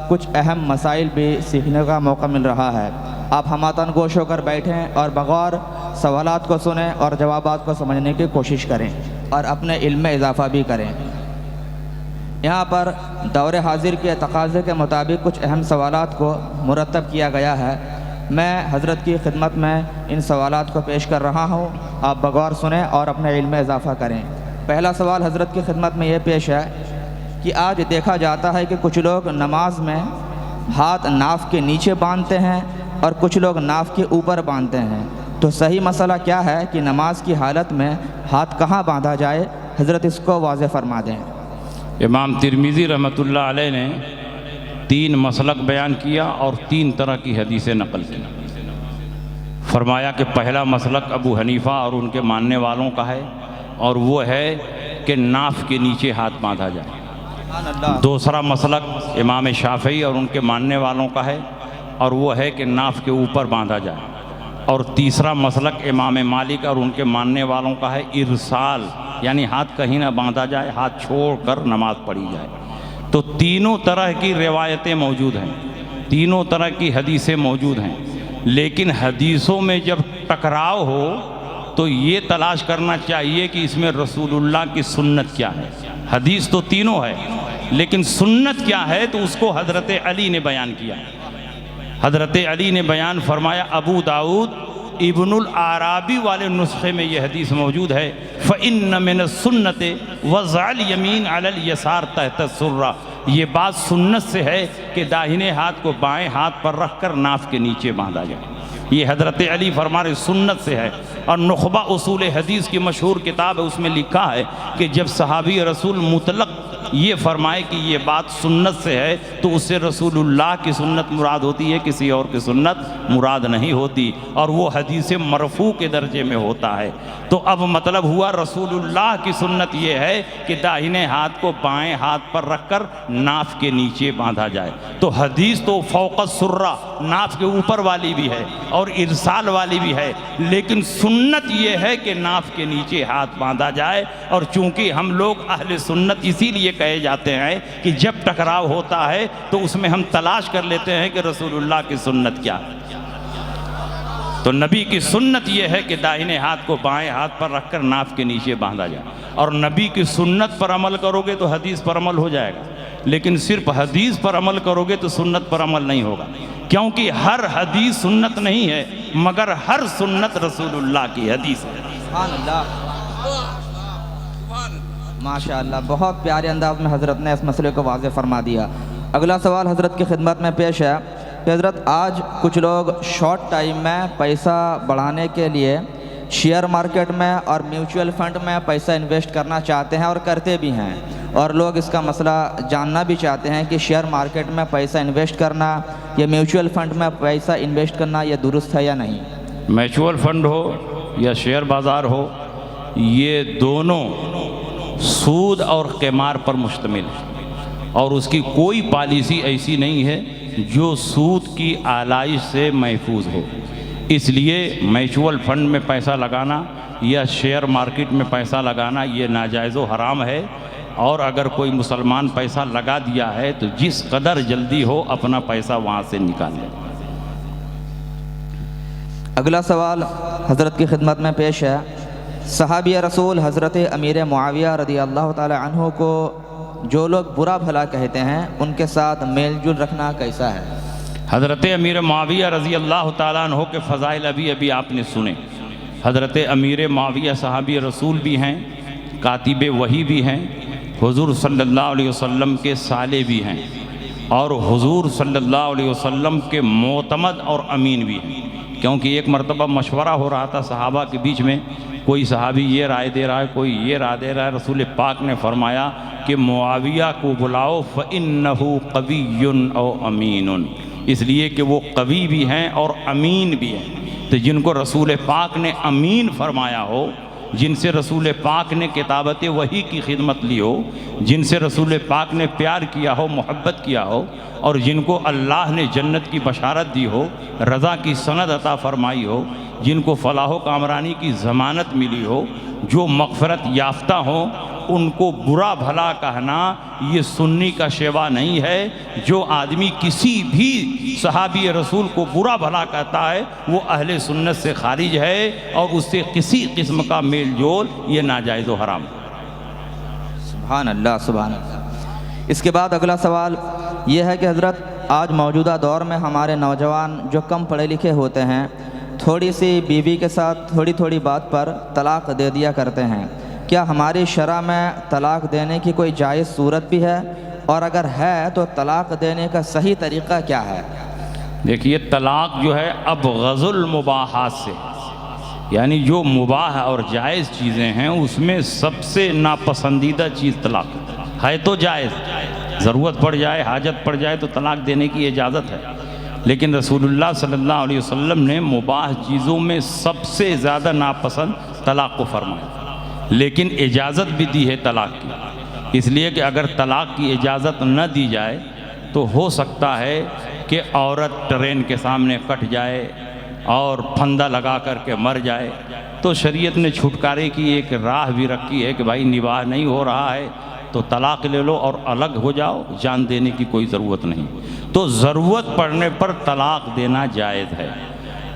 کچھ اہم مسائل بھی سیکھنے کا موقع مل رہا ہے۔ آپ ہماتن گوش ہو کر بیٹھیں اور بغور سوالات کو سنیں اور جوابات کو سمجھنے کی کوشش کریں اور اپنے علم میں اضافہ بھی کریں۔ یہاں پر دور حاضر کے تقاضے کے مطابق کچھ اہم سوالات کو مرتب کیا گیا ہے۔ میں حضرت کی خدمت میں ان سوالات کو پیش کر رہا ہوں، آپ بغور سنیں اور اپنے علم میں اضافہ کریں۔ پہلا سوال حضرت کی خدمت میں یہ پیش ہے کہ آج دیکھا جاتا ہے کہ کچھ لوگ نماز میں ہاتھ ناف کے نیچے باندھتے ہیں اور کچھ لوگ ناف کے اوپر باندھتے ہیں، تو صحیح مسئلہ کیا ہے کہ نماز کی حالت میں ہاتھ کہاں باندھا جائے؟ حضرت اس کو واضح فرما دیں۔ امام ترمذی رحمۃ اللہ علیہ نے 3 مسلک بیان کیا اور 3 طرح کی حدیثیں نقل کی۔ فرمایا کہ پہلا مسلک ابو حنیفہ اور ان کے ماننے والوں کا ہے، اور وہ ہے کہ ناف کے نیچے ہاتھ باندھا جائے۔ دوسرا مسلک امام شافعی اور ان کے ماننے والوں کا ہے، اور وہ ہے کہ ناف کے اوپر باندھا جائے۔ اور تیسرا مسلک امام مالک اور ان کے ماننے والوں کا ہے ارسال، یعنی ہاتھ کہیں نہ باندھا جائے، ہاتھ چھوڑ کر نماز پڑھی جائے۔ تو تینوں طرح کی روایتیں موجود ہیں، تینوں طرح کی حدیثیں موجود ہیں، لیکن حدیثوں میں جب ٹکراؤ ہو تو یہ تلاش کرنا چاہیے کہ اس میں رسول اللہ کی سنت کیا ہے۔ حدیث تو تینوں ہے، لیکن سنت کیا ہے تو اس کو حضرت علی نے بیان کیا۔ حضرت علی نے بیان فرمایا، ابو داؤد ابن العرابی والے نسخے میں یہ حدیث موجود ہے، فَإِنَّ مِنَ السُّنَّةِ وَضْعَ الْيَمِينَ عَلَى الْيَسَارِ تحت السُّرَّةِ۔ یہ بات سنت سے ہے کہ داہنے ہاتھ کو بائیں ہاتھ پر رکھ کر ناف کے نیچے باندھا جائے۔ یہ حضرت علی فرما رہے سنت سے ہے۔ اور نخبہ اصول حدیث کی مشہور کتاب ہے، اس میں لکھا ہے کہ جب صحابی رسول مطلق یہ فرمائے کہ یہ بات سنت سے ہے تو اس سے رسول اللہ کی سنت مراد ہوتی ہے، کسی اور کی سنت مراد نہیں ہوتی، اور وہ حدیث مرفوع کے درجے میں ہوتا ہے۔ تو اب مطلب ہوا رسول اللہ کی سنت یہ ہے کہ داہنے ہاتھ کو بائیں ہاتھ پر رکھ کر ناف کے نیچے باندھا جائے۔ تو حدیث تو فوق السرہ، ناف کے اوپر والی بھی ہے اور ارسال والی بھی ہے، لیکن سنت یہ ہے کہ ناف کے نیچے ہاتھ باندھا جائے۔ اور چونکہ ہم لوگ اہل سنت اسی لیے کہے جاتے ہیں کہ جب ٹکراؤ ہوتا ہے تو اس میں ہم تلاش کر لیتے ہیں کہ رسول اللہ کی سنت کیا ہے۔ تو نبی کی سنت یہ ہے کہ داہنے ہاتھ کو بائیں ہاتھ پر رکھ کر ناف کے نیچے باندھا جائے، اور نبی کی سنت پر عمل کرو گے تو حدیث پر عمل ہو جائے گا، لیکن صرف حدیث پر عمل کرو گے تو سنت پر عمل نہیں ہوگا، کیونکہ ہر حدیث سنت نہیں ہے، مگر ہر سنت رسول اللہ کی حدیث ہے۔ سبحان اللہ، ماشاءاللہ، بہت پیارے انداز میں حضرت نے اس مسئلے کو واضح فرما دیا۔ اگلا سوال حضرت کی خدمت میں پیش ہے کہ حضرت آج کچھ لوگ شارٹ ٹائم میں پیسہ بڑھانے کے لیے شیئر مارکیٹ میں اور میوچول فنڈ میں پیسہ انویسٹ کرنا چاہتے ہیں اور کرتے بھی ہیں، اور لوگ اس کا مسئلہ جاننا بھی چاہتے ہیں کہ شیئر مارکیٹ میں پیسہ انویسٹ کرنا یا میوچول فنڈ میں پیسہ انویسٹ کرنا یہ درست ہے یا نہیں؟ میوچول فنڈ ہو یا شیئر بازار ہو، یہ دونوں سود اور قمار پر مشتمل ہے، اور اس کی کوئی پالیسی ایسی نہیں ہے جو سود کی آلائش سے محفوظ ہو۔ اس لیے میوچول فنڈ میں پیسہ لگانا یا شیئر مارکیٹ میں پیسہ لگانا یہ ناجائز و حرام ہے، اور اگر کوئی مسلمان پیسہ لگا دیا ہے تو جس قدر جلدی ہو اپنا پیسہ وہاں سے نکال لے۔ اگلا سوال حضرت کی خدمت میں پیش ہے، صحابی رسول حضرت امیر معاویہ رضی اللہ تعالی عنہ کو جو لوگ برا بھلا کہتے ہیں ان کے ساتھ میل جول رکھنا کیسا ہے؟ حضرت امیر معاویہ رضی اللہ تعالیٰ عنہ کے فضائل ابھی آپ نے سنے۔ حضرت امیر معاویہ صحابی رسول بھی ہیں، کاتب وحی بھی ہیں، حضور صلی اللہ علیہ وسلم کے صالح بھی ہیں، اور حضور صلی اللہ علیہ وسلم کے معتمد اور امین بھی ہیں۔ کیونکہ ایک مرتبہ مشورہ ہو رہا تھا صحابہ کے بیچ میں، کوئی صحابی یہ رائے دے رہا ہے، کوئی یہ رائے دے رہا ہے، رسول پاک نے فرمایا کہ معاویہ کو بلاؤ فَإِنَّهُ قَوِيٌّ أَوْ أَمِينٌ، اس لیے کہ وہ قوی بھی ہیں اور امین بھی ہیں۔ تو جن کو رسول پاک نے امین فرمایا ہو، جن سے رسول پاک نے کتابت وحی کی خدمت لی ہو، جن سے رسول پاک نے پیار کیا ہو، محبت کیا ہو، اور جن کو اللہ نے جنت کی بشارت دی ہو، رضا کی سند عطا فرمائی ہو، جن کو فلاح و کامرانی کی ضمانت ملی ہو، جو مغفرت یافتہ ہوں، ان کو برا بھلا کہنا یہ سنی کا شیوا نہیں ہے۔ جو آدمی کسی بھی صحابی رسول کو برا بھلا کہتا ہے وہ اہل سنت سے خارج ہے، اور اس سے کسی قسم کا میل جول یہ ناجائز و حرام۔ سبحان اللہ سبحان اللہ۔ اس کے بعد اگلا سوال یہ ہے کہ حضرت آج موجودہ دور میں ہمارے نوجوان جو کم پڑھے لکھے ہوتے ہیں تھوڑی سی بیوی کے ساتھ تھوڑی تھوڑی بات پر طلاق دے دیا کرتے ہیں، کیا ہماری شرع میں طلاق دینے کی کوئی جائز صورت بھی ہے، اور اگر ہے تو طلاق دینے کا صحیح طریقہ کیا ہے؟ دیکھیے طلاق جو ہے اب غض المباحات سے، یعنی جو مباح اور جائز چیزیں ہیں اس میں سب سے ناپسندیدہ چیز طلاق ہے۔ تو جائز، ضرورت پڑ جائے، حاجت پڑ جائے تو طلاق دینے کی اجازت ہے، لیکن رسول اللہ صلی اللہ علیہ وسلم نے مباح چیزوں میں سب سے زیادہ ناپسند طلاق کو فرمایا، لیکن اجازت بھی دی ہے طلاق کی، اس لیے کہ اگر طلاق کی اجازت نہ دی جائے تو ہو سکتا ہے کہ عورت ٹرین کے سامنے کٹ جائے اور پھندہ لگا کر کے مر جائے، تو شریعت نے چھٹکارے کی ایک راہ بھی رکھی ہے کہ بھائی نباہ نہیں ہو رہا ہے تو طلاق لے لو اور الگ ہو جاؤ، جان دینے کی کوئی ضرورت نہیں۔ تو ضرورت پڑنے پر طلاق دینا جائز ہے،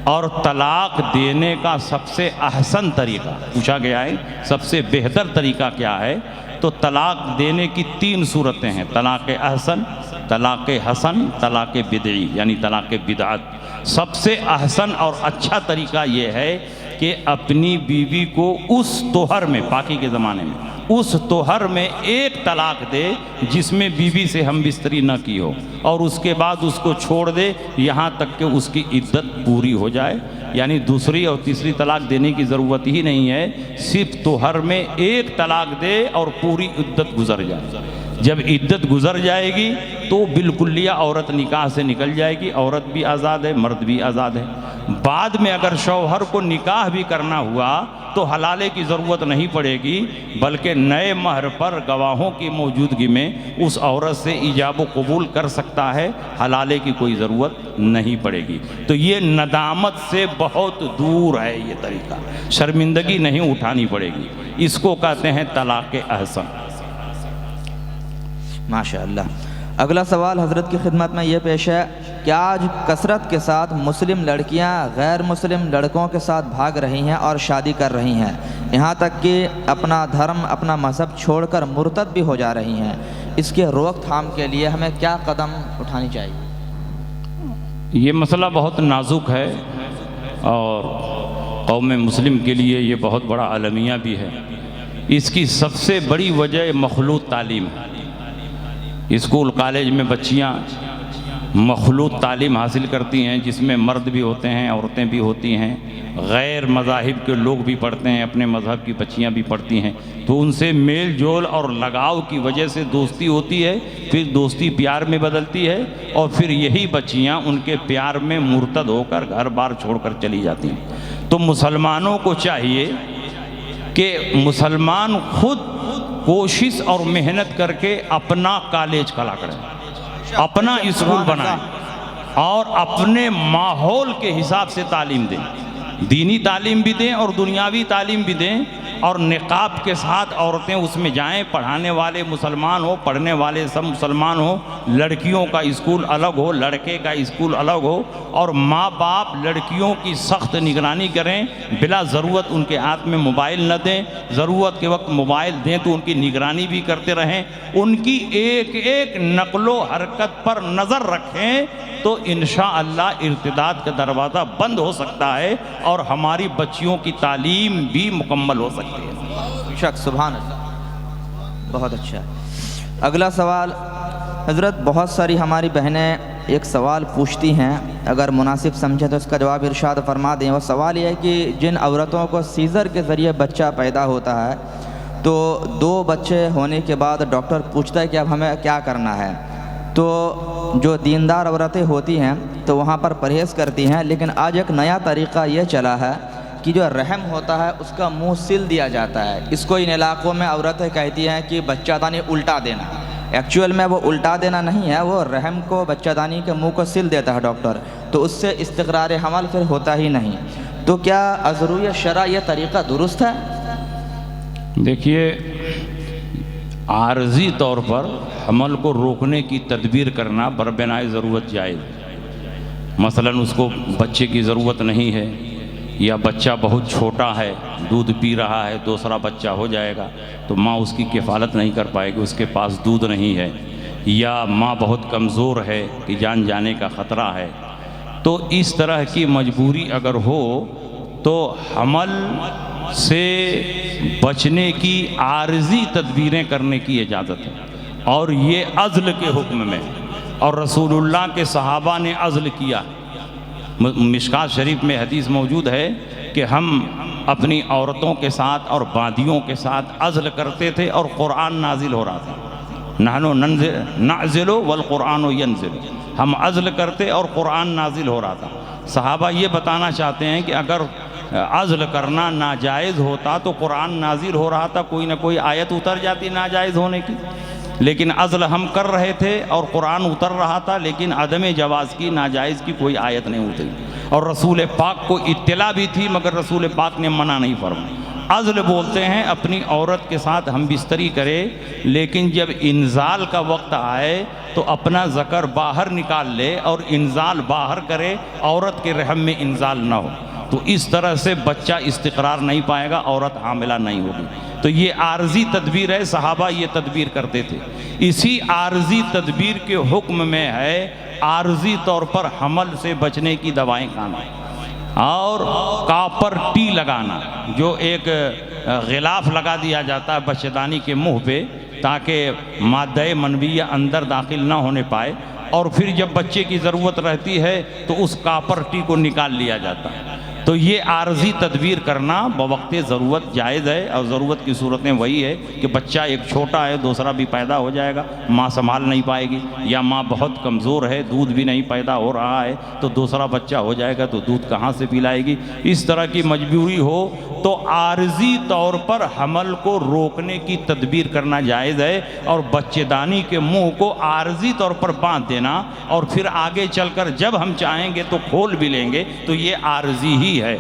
اور طلاق دینے کا سب سے احسن طریقہ پوچھا گیا ہے، سب سے بہتر طریقہ کیا ہے؟ تو طلاق دینے کی 3 صورتیں ہیں: طلاق احسن، طلاق حسن، طلاق بدعی یعنی طلاق بدعت۔ سب سے احسن اور اچھا طریقہ یہ ہے کہ اپنی بیوی کو اس طہر میں، پاکی کے زمانے میں اس طہر میں ایک طلاق دے جس میں بیوی سے ہم بستری نہ کی ہو، اور اس کے بعد اس کو چھوڑ دے یہاں تک کہ اس کی عدت پوری ہو جائے، یعنی دوسری اور تیسری طلاق دینے کی ضرورت ہی نہیں ہے، صرف طہر میں ایک طلاق دے اور پوری عدت گزر جائے۔ جب عدت گزر جائے گی تو بالکلیہ عورت نکاح سے نکل جائے گی، عورت بھی آزاد ہے، مرد بھی آزاد ہے۔ بعد میں اگر شوہر کو نکاح بھی کرنا ہوا تو حلالے کی ضرورت نہیں پڑے گی، بلکہ نئے مہر پر گواہوں کی موجودگی میں اس عورت سے ایجاب و قبول کر سکتا ہے، حلالے کی کوئی ضرورت نہیں پڑے گی۔ تو یہ ندامت سے بہت دور ہے، یہ طریقہ شرمندگی نہیں اٹھانی پڑے گی، اس کو کہتے ہیں طلاق احسن۔ ماشاءاللہ۔ اگلا سوال حضرت کی خدمت میں یہ پیش ہے کہ آج کثرت کے ساتھ مسلم لڑکیاں غیر مسلم لڑکوں کے ساتھ بھاگ رہی ہیں اور شادی کر رہی ہیں، یہاں تک کہ اپنا دھرم اپنا مذہب چھوڑ کر مرتد بھی ہو جا رہی ہیں، اس کے روک تھام کے لیے ہمیں کیا قدم اٹھانی چاہیے؟ یہ مسئلہ بہت نازک ہے اور قوم مسلم کے لیے یہ بہت بڑا المیہ بھی ہے۔ اس کی سب سے بڑی وجہ مخلوط تعلیم ہے۔ اسکول کالج میں بچیاں مخلوط تعلیم حاصل کرتی ہیں، جس میں مرد بھی ہوتے ہیں، عورتیں بھی ہوتی ہیں، غیر مذاہب کے لوگ بھی پڑھتے ہیں، اپنے مذہب کی بچیاں بھی پڑھتی ہیں، تو ان سے میل جول اور لگاؤ کی وجہ سے دوستی ہوتی ہے، پھر دوستی پیار میں بدلتی ہے، اور پھر یہی بچیاں ان کے پیار میں مرتد ہو کر گھر بار چھوڑ کر چلی جاتی ہیں۔ تو مسلمانوں کو چاہیے کہ مسلمان خود کوشش اور محنت کر کے اپنا کالج کھڑا کریں، اپنا اسکول بنائیں، اور اپنے ماحول کے حساب سے تعلیم دیں، دینی تعلیم بھی دیں اور دنیاوی تعلیم بھی دیں، اور نقاب کے ساتھ عورتیں اس میں جائیں، پڑھانے والے مسلمان ہو، پڑھنے والے سب مسلمان ہو، لڑکیوں کا اسکول الگ ہو، لڑکے کا اسکول الگ ہو، اور ماں باپ لڑکیوں کی سخت نگرانی کریں، بلا ضرورت ان کے ہاتھ میں موبائل نہ دیں، ضرورت کے وقت موبائل دیں تو ان کی نگرانی بھی کرتے رہیں، ان کی ایک ایک نقل و حرکت پر نظر رکھیں، تو انشاءاللہ ارتداد کا دروازہ بند ہو سکتا ہے اور ہماری بچیوں کی تعلیم بھی مکمل ہو سکتی ہے۔ شک سبحان اللہ، بہت اچھا۔ اگلا سوال حضرت، بہت ساری ہماری بہنیں ایک سوال پوچھتی ہیں، اگر مناسب سمجھیں تو اس کا جواب ارشاد فرما دیں۔ وہ سوال یہ ہے کہ جن عورتوں کو سیزر کے ذریعے بچہ پیدا ہوتا ہے تو 2 بچے ہونے کے بعد ڈاکٹر پوچھتا ہے کہ اب ہمیں کیا کرنا ہے، تو جو دیندار عورتیں ہوتی ہیں تو وہاں پر پرہیز کرتی ہیں، لیکن آج ایک نیا طریقہ یہ چلا ہے کہ جو رحم ہوتا ہے اس کا منہ سل دیا جاتا ہے۔ اس کو ان علاقوں میں عورتیں کہتی ہیں کہ بچہ دانی الٹا دینا، ایکچوئل میں وہ الٹا دینا نہیں ہے، وہ رحم کو بچہ دانی کے منہ کو سل دیتا ہے ڈاکٹر، تو اس سے استقرار حمل پھر ہوتا ہی نہیں۔ تو کیا ازروی شرع یہ طریقہ درست ہے؟ دیکھیے، عارضی طور پر حمل کو روکنے کی تدبیر کرنا بربنائے ضرورت جائز ہے۔ مثلاً اس کو بچے کی ضرورت نہیں ہے، یا بچہ بہت چھوٹا ہے، دودھ پی رہا ہے، دوسرا بچہ ہو جائے گا تو ماں اس کی کفالت نہیں کر پائے گی، اس کے پاس دودھ نہیں ہے، یا ماں بہت کمزور ہے کہ جان جانے کا خطرہ ہے، تو اس طرح کی مجبوری اگر ہو تو حمل سے بچنے کی عارضی تدبیریں کرنے کی اجازت ہے، اور یہ عزل کے حکم میں، اور رسول اللہ کے صحابہ نے عزل کیا۔ مشکات شریف میں حدیث موجود ہے کہ ہم اپنی عورتوں کے ساتھ اور باندیوں کے ساتھ عزل کرتے تھے اور قرآن نازل ہو رہا تھا۔ نحنو نعزل والقرآن ینزل، ہم عزل کرتے اور قرآن نازل ہو رہا تھا۔ صحابہ یہ بتانا چاہتے ہیں کہ اگر عزل کرنا ناجائز ہوتا تو قرآن نازل ہو رہا تھا، کوئی نہ کوئی آیت اتر جاتی ناجائز ہونے کی، لیکن عزل ہم کر رہے تھے اور قرآن اتر رہا تھا، لیکن عدم جواز کی، ناجائز کی کوئی آیت نہیں اتری، اور رسول پاک کو اطلاع بھی تھی مگر رسول پاک نے منع نہیں فرمایا۔ عزل بولتے ہیں اپنی عورت کے ساتھ ہم بستری کرے، لیکن جب انزال کا وقت آئے تو اپنا ذکر باہر نکال لے اور انزال باہر کرے، عورت کے رحم میں انزال نہ ہو، تو اس طرح سے بچہ استقرار نہیں پائے گا، عورت حاملہ نہیں ہوگی۔ تو یہ عارضی تدبیر ہے، صحابہ یہ تدبیر کرتے تھے۔ اسی عارضی تدبیر کے حکم میں ہے عارضی طور پر حمل سے بچنے کی دوائیں کھانا، اور کاپر ٹی لگانا، جو ایک غلاف لگا دیا جاتا ہے بچےدانی کے منہ پہ تاکہ مادہ منویہ اندر داخل نہ ہونے پائے، اور پھر جب بچے کی ضرورت رہتی ہے تو اس کاپر ٹی کو نکال لیا جاتا ہے۔ تو یہ عارضی تدبیر کرنا بوقت ضرورت جائز ہے، اور ضرورت کی صورتیں وہی ہے کہ بچہ ایک چھوٹا ہے، دوسرا بھی پیدا ہو جائے گا، ماں سنبھال نہیں پائے گی، یا ماں بہت کمزور ہے، دودھ بھی نہیں پیدا ہو رہا ہے تو دوسرا بچہ ہو جائے گا تو دودھ کہاں سے پلائے گی، اس طرح کی مجبوری ہو تو عارضی طور پر حمل کو روکنے کی تدبیر کرنا جائز ہے، اور بچے دانی کے منہ کو عارضی طور پر باندھ دینا، اور پھر آگے چل کر جب ہم چاہیں گے تو کھول بھی لیں گے، تو یہ عارضی ہی ہے،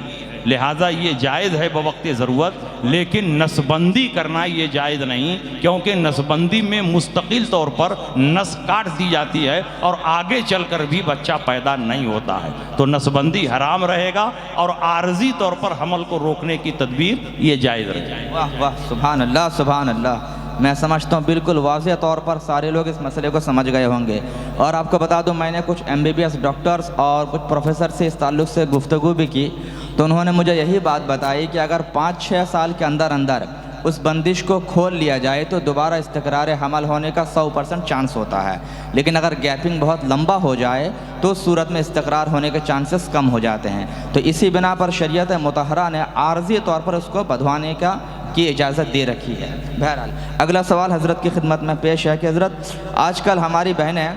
لہٰذا یہ جائز ہے بوقت ضرورت، لیکن نسبندی کرنا یہ جائز نہیں، کیونکہ نسبندی میں مستقل طور پر نس کاٹ دی جاتی ہے اور آگے چل کر بھی بچہ پیدا نہیں ہوتا ہے، تو نسبندی حرام رہے گا، اور عارضی طور پر حمل کو روکنے کی تدبیر یہ جائز رہے گی۔ واہ واہ، سبحان اللہ سبحان اللہ۔ میں سمجھتا ہوں بالکل واضح طور پر سارے لوگ اس مسئلے کو سمجھ گئے ہوں گے، اور آپ کو بتا دوں میں نے کچھ MBBS ڈاکٹرز اور کچھ پروفیسر سے اس تعلق سے گفتگو بھی کی، تو انہوں نے مجھے یہی بات بتائی کہ اگر 5-6 سال کے اندر اس بندش کو کھول لیا جائے تو دوبارہ استقرار حمل ہونے کا 100% چانس ہوتا ہے، لیکن اگر گیپنگ بہت لمبا ہو جائے تو اس صورت میں استقرار ہونے کے چانسز کم ہو جاتے ہیں۔ تو اسی بنا پر شریعت مطہرہ نے عارضی طور پر اس کو بدھوانے کی اجازت دے رکھی ہے۔ بہرحال اگلا سوال حضرت کی خدمت میں پیش ہے کہ حضرت، آج کل ہماری بہنیں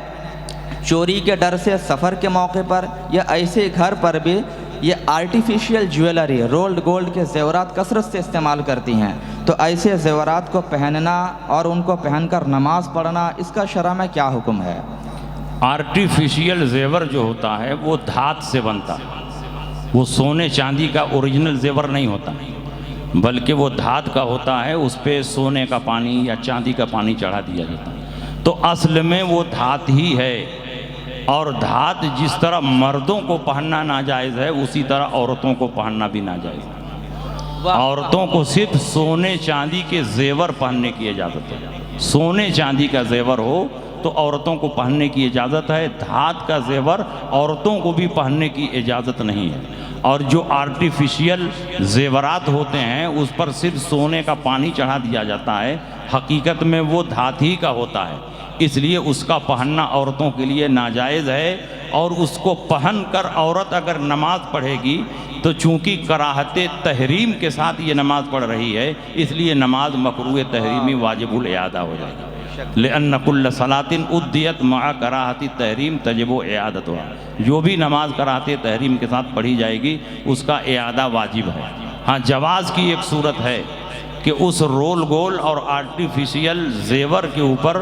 چوری کے ڈر سے سفر کے موقع پر یا ایسے گھر پر بھی یہ آرٹیفیشیل جویلری، رولڈ گولڈ کے زیورات کثرت سے استعمال کرتی ہیں، تو ایسے زیورات کو پہننا اور ان کو پہن کر نماز پڑھنا، اس کا شرع میں کیا حکم ہے؟ آرٹیفیشیل زیور جو ہوتا ہے وہ دھات سے بنتا ہے، وہ سونے چاندی کا اوریجنل زیور نہیں ہوتا، بلکہ وہ دھات کا ہوتا ہے، اس پہ سونے کا پانی یا چاندی کا پانی چڑھا دیا جاتا ہے، تو اصل میں وہ دھات ہی ہے، اور دھات جس طرح مردوں کو پہننا ناجائز ہے اسی طرح عورتوں کو پہننا بھی ناجائز ہے۔ عورتوں کو صرف سونے چاندی کے زیور پہننے کی اجازت ہے، سونے چاندی کا زیور ہو تو عورتوں کو پہننے کی اجازت ہے، دھات کا زیور عورتوں کو بھی پہننے کی اجازت نہیں ہے۔ اور جو آرٹیفیشیل زیورات ہوتے ہیں اس پر صرف سونے کا پانی چڑھا دیا جاتا ہے، حقیقت میں وہ دھات ہی کا ہوتا ہے، اس لیے اس کا پہننا عورتوں کے لیے ناجائز ہے، اور اس کو پہن کر عورت اگر نماز پڑھے گی تو چونکہ کراہت تحریم کے ساتھ یہ نماز پڑھ رہی ہے، اس لیے نماز مکروہ تحریمی واجب الاعادہ ہو جائے گی، لأن كل صلاة أديت مع کراہت تحریم تجب اعادتها، جو بھی نماز کراہت تحریم کے ساتھ پڑھی جائے گی اس کا اعادہ واجب ہے۔ ہاں جواز کی ایک صورت ہے کہ اس رول گول اور آرٹیفیشیل زیور کے اوپر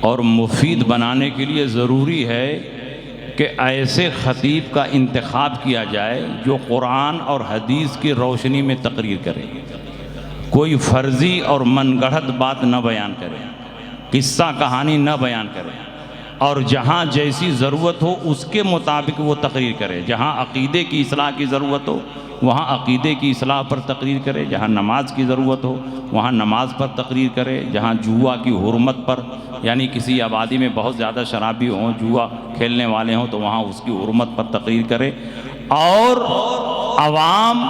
اور مفید بنانے کے لیے ضروری ہے کہ ایسے خطیب کا انتخاب کیا جائے جو قرآن اور حدیث کی روشنی میں تقریر کرے، کوئی فرضی اور من گڑھت بات نہ بیان کرے، قصہ کہانی نہ بیان کرے، اور جہاں جیسی ضرورت ہو اس کے مطابق وہ تقریر کرے۔ جہاں عقیدے کی اصلاح کی ضرورت ہو وہاں عقیدے کی اصلاح پر تقریر کرے، جہاں نماز کی ضرورت ہو وہاں نماز پر تقریر کرے، جہاں جوا کی حرمت پر، یعنی کسی آبادی میں بہت زیادہ شرابی ہوں، جوا کھیلنے والے ہوں، تو وہاں اس کی حرمت پر تقریر کرے۔ اور عوام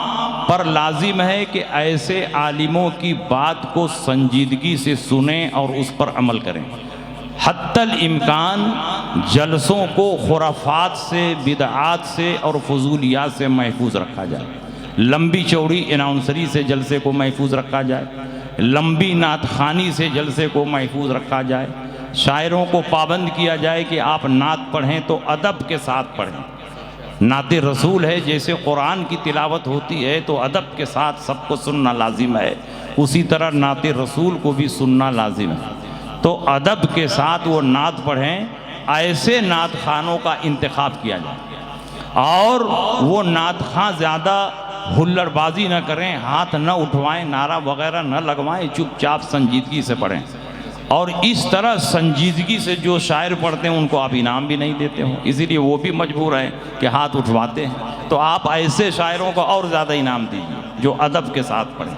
پر لازم ہے کہ ایسے عالموں کی بات کو سنجیدگی سے سنیں اور اس پر عمل کریں۔ حتی الامکان جلسوں کو خرافات سے، بدعات سے اور فضولیات سے محفوظ رکھا جائے۔ لمبی چوڑی اناؤنسری سے جلسے کو محفوظ رکھا جائے، لمبی نعت خوانی سے جلسے کو محفوظ رکھا جائے۔ شاعروں کو پابند کیا جائے کہ آپ نعت پڑھیں تو ادب کے ساتھ پڑھیں۔ نعت رسول ہے، جیسے قرآن کی تلاوت ہوتی ہے تو ادب کے ساتھ سب کو سننا لازم ہے، اسی طرح نعت رسول کو بھی سننا لازم ہے۔ تو ادب کے ساتھ وہ نعت پڑھیں، ایسے نعت خوانوں کا انتخاب کیا جائے، اور وہ نعت خواں زیادہ ہلڑ بازی نہ کریں، ہاتھ نہ اٹھوائیں، نعرہ وغیرہ نہ لگوائیں، چپ چاپ سنجیدگی سے پڑھیں۔ اور اس طرح سنجیدگی سے جو شاعر پڑھتے ہیں ان کو آپ انعام بھی نہیں دیتے ہوں، اسی لیے وہ بھی مجبور ہیں کہ ہاتھ اٹھواتے ہیں، تو آپ ایسے شاعروں کو اور زیادہ انعام دیجیے جو ادب کے ساتھ پڑھیں،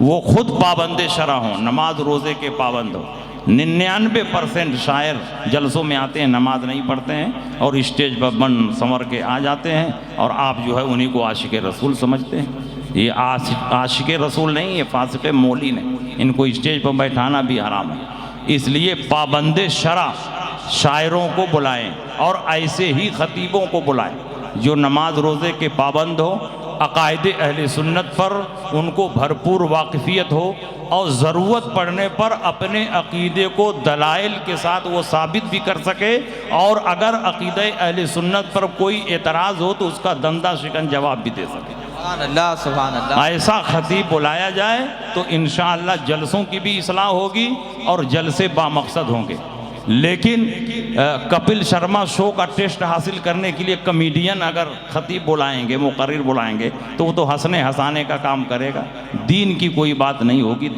وہ خود پابند شرع ہوں، نماز روزے کے پابند ہوں۔ 99% شاعر جلسوں میں آتے ہیں، نماز نہیں پڑھتے ہیں اور اسٹیج پر بن سنور کے آ جاتے ہیں، اور آپ جو ہے انہی کو عاشق رسول سمجھتے ہیں۔ یہ عاشق رسول نہیں، یہ فاسق مولین ہیں، ان کو اسٹیج پر بیٹھانا بھی حرام ہے۔ اس لیے پابند شرع شاعروں کو بلائیں، اور ایسے ہی خطیبوں کو بلائیں جو نماز روزے کے پابند ہو، عقائد اہل سنت پر ان کو بھرپور واقفیت ہو، اور ضرورت پڑنے پر اپنے عقیدے کو دلائل کے ساتھ وہ ثابت بھی کر سکے، اور اگر عقیدہ اہل سنت پر کوئی اعتراض ہو تو اس کا دندہ شکن جواب بھی دے سکے۔ سبحان اللہ، سبحان اللہ۔ ایسا خطیب بلایا جائے تو انشاءاللہ جلسوں کی بھی اصلاح ہوگی اور جلسے بامقصد ہوں گے۔ لیکن کپل شرما شو کا ٹیسٹ حاصل کرنے کے لیے کمیڈین اگر خطیب بلائیں گے، مقرر بلائیں گے، تو وہ تو ہنسنے ہنسانے کا کام کرے گا، دین کی کوئی بات نہیں ہوگی،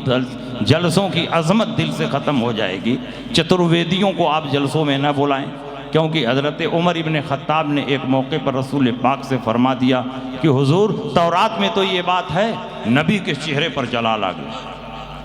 جلسوں کی عظمت دل سے ختم ہو جائے گی۔ چترویدیوں کو آپ جلسوں میں نہ بلائیں، کیونکہ حضرت عمر ابن خطاب نے ایک موقع پر رسول پاک سے فرما دیا کہ حضور تورات میں تو یہ بات ہے، نبی کے چہرے پر جلال آ گیا۔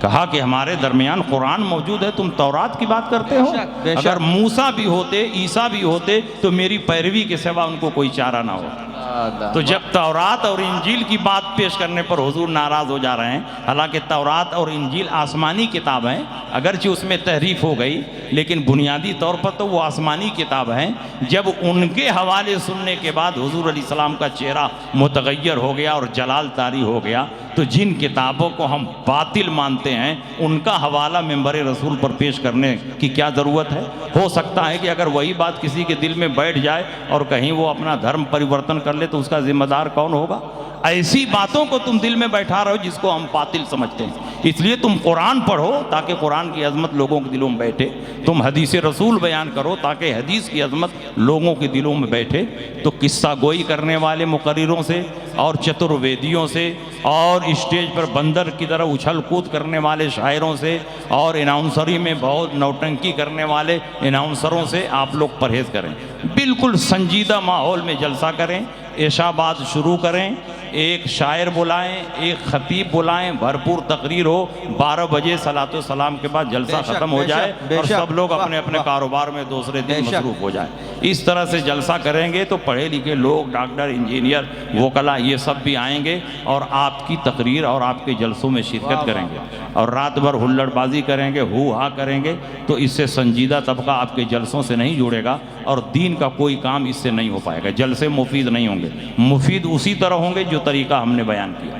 کہا کہ ہمارے درمیان قرآن موجود ہے، تم تورات کی بات کرتے ہو؟ اگر موسیٰ بھی ہوتے، عیسیٰ بھی ہوتے تو میری پیروی کے سوا ان کو کوئی چارہ نہ ہوتا۔ تو جب تورات اور انجیل کی بات پیش کرنے پر حضور ناراض ہو جا رہے ہیں، حالانکہ تورات اور انجیل آسمانی کتاب ہیں، اگرچہ اس میں تحریف ہو گئی لیکن بنیادی طور پر تو وہ آسمانی کتاب ہیں۔ جب ان کے حوالے سننے کے بعد حضور علیہ السلام کا چہرہ متغیر ہو گیا اور جلال طاری ہو گیا، تو جن کتابوں کو ہم باطل مانتے ہیں ان کا حوالہ منبر رسول پر پیش کرنے کی کیا ضرورت ہے؟ ہو سکتا ہے کہ اگر وہی بات کسی کے دل میں بیٹھ جائے اور کہیں وہ اپنا دھرم پریورتن کر لے تو اس کا ذمہ دار کون ہوگا؟ ایسی باتوں کو تم دل میں بیٹھا رہو جس کو ہم باطل سمجھتے ہیں۔ اس لیے تم قرآن پڑھو تاکہ قرآن کی عظمت لوگوں کے دلوں میں بیٹھے، تم حدیث رسول بیان کرو تاکہ حدیث کی عظمت لوگوں کے دلوں میں بیٹھے۔ تو قصہ گوئی کرنے والے مقرروں سے اور چترویدیوں سے اور اسٹیج پر بندر کی طرح اچھل کود کرنے والے شاعروں سے اور اناؤنسری میں بہت نوٹنکی کرنے والے اناؤنسروں سے آپ لوگ پرہیز کریں۔ بالکل سنجیدہ ماحول میں جلسہ کریں، عشاء بعد شروع کریں، ایک شاعر بلائیں، ایک خطیب بلائیں، بھرپور تقریر ہو، 12 بجے صلاۃ و سلام کے بعد جلسہ ختم ہو جائے اور سب لوگ اپنے اپنے کاروبار میں دوسرے دن مصروف ہو جائیں۔ اس طرح سے جلسہ کریں گے تو پڑھے لکھے لوگ، ڈاکٹر، انجینئر، وکلاء، یہ سب بھی آئیں گے اور آپ کی تقریر اور آپ کے جلسوں میں شرکت کریں گے، اور رات بھر ہلڑ بازی کریں گے، ہو ہا کریں گے، تو اس سے سنجیدہ طبقہ آپ کے جلسوں سے نہیں جڑے گا اور دین کا کوئی کام اس سے نہیں ہو پائے گا۔ جلسے مفید نہیں ہوں گے، مفید اسی طرح ہوں گے جو طریقہ ہم نے بیان کیا۔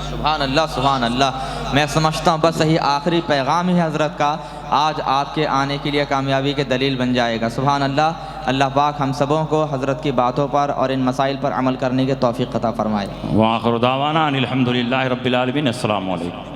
سبحان اللہ، سبحان اللہ۔ میں سمجھتا ہوں بس یہی آخری پیغام ہی حضرت کا آج آپ کے آنے کے لیے کامیابی کے دلیل بن جائے گا۔ سبحان اللہ۔ اللہ پاک ہم سبوں کو حضرت کی باتوں پر اور ان مسائل پر عمل کرنے کے توفیق عطا فرمائے۔ وآخر دعوانا ان الحمدللہ رب العالمین۔ السلام علیکم۔